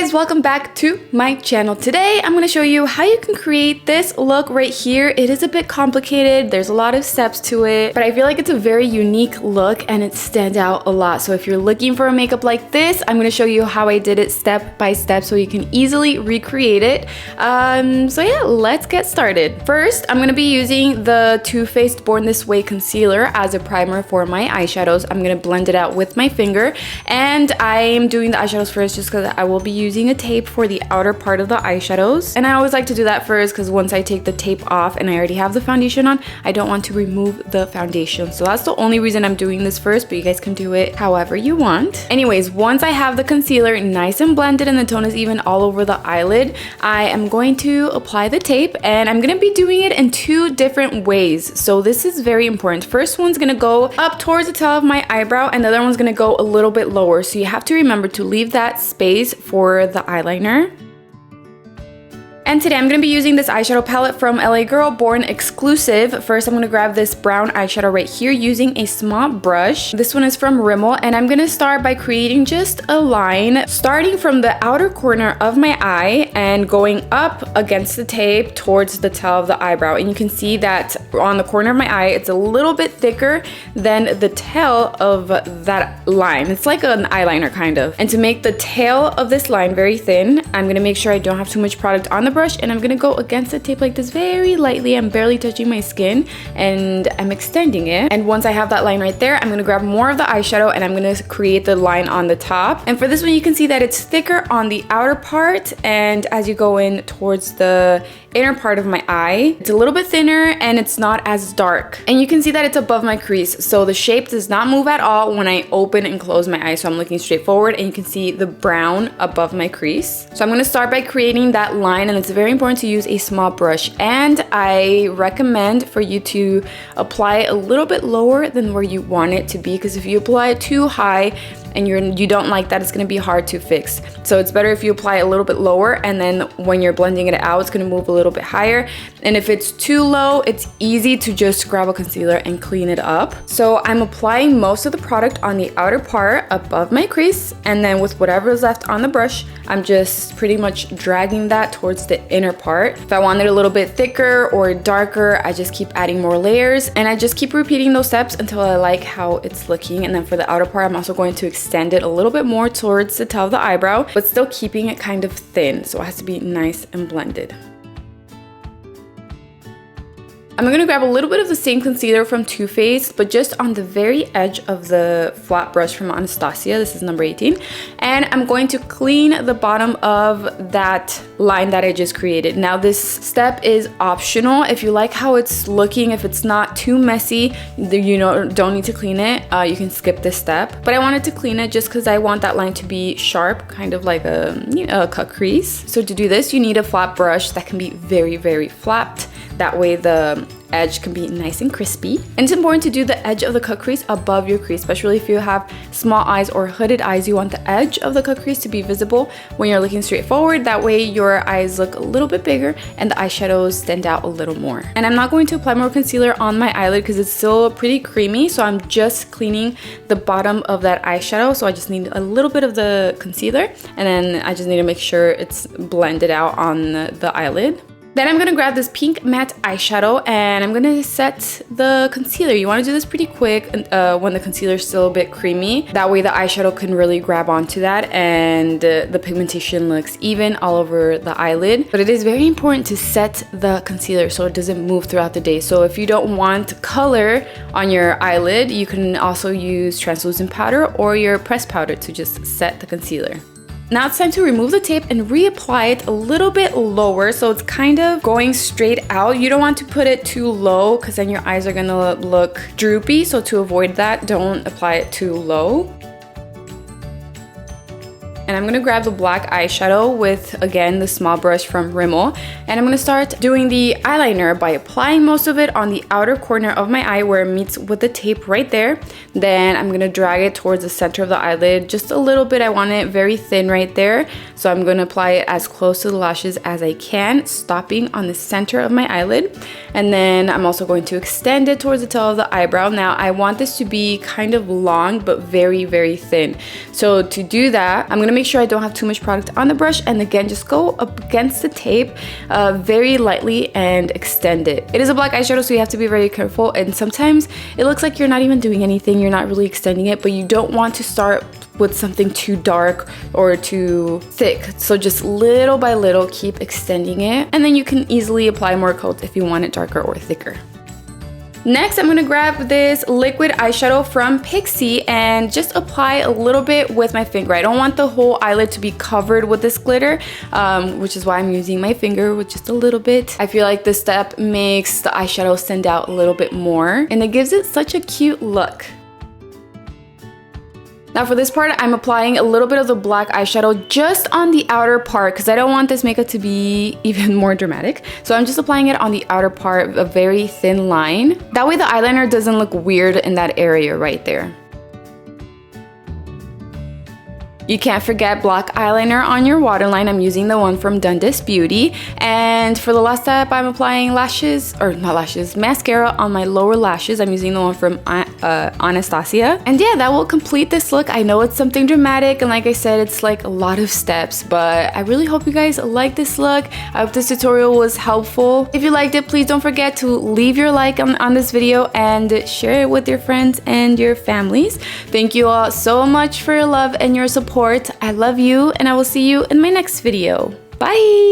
guys, welcome back to my channel. Today I'm going to show you how you can create this look right here. It is a bit complicated, there's a lot of steps to it, but I feel like it's a very unique look and it stands out a lot. So if you're looking for a makeup like this, I'm going to show you how I did it step by step so you can easily recreate it. So yeah, let's get started. First, I'm going to be using the Too Faced Born This Way concealer as a primer for my eyeshadows. I'm going to blend it out with my finger, and I am doing the eyeshadows first just because I will be using a tape for the outer part of the eyeshadows. And I always like to do that first because once I take the tape off and I already have the foundation on, I don't want to remove the foundation. So that's the only reason I'm doing this first, but you guys can do it however you want. Anyways, once I have the concealer nice and blended and the tone is even all over the eyelid, I am going to apply the tape, and I'm going to be doing it in two different ways. So this is very important. First one's going to go up towards the tail of my eyebrow, and the other one's going to go a little bit lower. So you have to remember to leave that space for the eyeliner. And today I'm going to be using this eyeshadow palette from LA Girl, Born Exclusive. First, I'm going to grab this brown eyeshadow right here using a small brush. This one is from Rimmel, and I'm going to start by creating just a line starting from the outer corner of my eye and going up against the tape towards the tail of the eyebrow. And you can see that on the corner of my eye, it's a little bit thicker than the tail of that line. It's like an eyeliner kind of. And to make the tail of this line very thin, I'm going to make sure I don't have too much product on the brush, and I'm gonna go against the tape like this very lightly. I'm barely touching my skin and I'm extending it. And once I have that line right there, I'm gonna grab more of the eyeshadow and I'm gonna create the line on the top. And for this one, you can see that it's thicker on the outer part, and as you go in towards the inner part of my eye, it's a little bit thinner and it's not as dark. And you can see that it's above my crease, so the shape does not move at all when I open and close my eye. So I'm looking straight forward and you can see the brown above my crease. So I'm going to start by creating that line, and it's very important to use a small brush, and I recommend for you to apply it a little bit lower than where you want it to be, because if you apply it too high and you don't like that, it's going to be hard to fix. So it's better if you apply it a little bit lower, and then when you're blending it out, it's going to move a little bit higher. And if it's too low, it's easy to just grab a concealer and clean it up. So I'm applying most of the product on the outer part above my crease, and then with whatever is left on the brush, I'm just pretty much dragging that towards the inner part. If I want it a little bit thicker or darker, I just keep adding more layers, and I just keep repeating those steps until I like how it's looking. And then for the outer part, I'm also going to extend it a little bit more towards the tail of the eyebrow, but still keeping it kind of thin, so it has to be nice and blended. I'm going to grab a little bit of the same concealer from Too Faced, but just on the very edge of the flat brush from Anastasia. This is number 18. And I'm going to clean the bottom of that line that I just created. Now this step is optional. If you like how it's looking, if it's not too messy, you don't need to clean it. You can skip this step. But I wanted to clean it just because I want that line to be sharp, kind of like a cut crease. So to do this, you need a flat brush that can be very, very flat. That way the edge can be nice and crispy. And it's important to do the edge of the cut crease above your crease, especially if you have small eyes or hooded eyes. You want the edge of the cut crease to be visible when you're looking straight forward. That way your eyes look a little bit bigger and the eyeshadows stand out a little more. And I'm not going to apply more concealer on my eyelid because it's still pretty creamy, so I'm just cleaning the bottom of that eyeshadow. So I just need a little bit of the concealer, and then I just need to make sure it's blended out on the eyelid. Then I'm going to grab this pink matte eyeshadow and I'm going to set the concealer. You want to do this pretty quick when the concealer is still a bit creamy. That way the eyeshadow can really grab onto that and the pigmentation looks even all over the eyelid. But it is very important to set the concealer so it doesn't move throughout the day. So if you don't want color on your eyelid, you can also use translucent powder or your pressed powder to just set the concealer. Now it's time to remove the tape and reapply it a little bit lower, so it's kind of going straight out. You don't want to put it too low because then your eyes are gonna look droopy, so to avoid that, don't apply it too low. And I'm gonna grab the black eyeshadow with, again, the small brush from Rimmel. And I'm gonna start doing the eyeliner by applying most of it on the outer corner of my eye where it meets with the tape right there. Then I'm gonna drag it towards the center of the eyelid just a little bit. I want it very thin right there. So I'm gonna apply it as close to the lashes as I can, stopping on the center of my eyelid. And then I'm also going to extend it towards the tail of the eyebrow. Now I want this to be kind of long, but very, very thin. So to do that, I'm gonna make sure I don't have too much product on the brush, and again, just go up against the tape very lightly and extend it. It is a black eyeshadow, so you have to be very careful, and sometimes it looks like you're not even doing anything, you're not really extending it, but you don't want to start with something too dark or too thick. So just little by little, keep extending it, and then you can easily apply more coats if you want it darker or thicker. Next, I'm gonna grab this liquid eyeshadow from Pixie and just apply a little bit with my finger. I don't want the whole eyelid to be covered with this glitter, which is why I'm using my finger with just a little bit. I feel like this step makes the eyeshadow stand out a little bit more, and it gives it such a cute look. Now for this part, I'm applying a little bit of the black eyeshadow just on the outer part because I don't want this makeup to be even more dramatic. So I'm just applying it on the outer part, a very thin line. That way the eyeliner doesn't look weird in that area right there. You can't forget black eyeliner on your waterline. I'm using the one from Dundas Beauty. And for the last step, I'm applying mascara on my lower lashes. I'm using the one from Anastasia. And yeah, that will complete this look. I know it's something dramatic, and like I said, it's like a lot of steps, but I really hope you guys like this look. I hope this tutorial was helpful. If you liked it, please don't forget to leave your like on this video and share it with your friends and your families. Thank you all so much for your love and your support. I love you, and I will see you in my next video. Bye!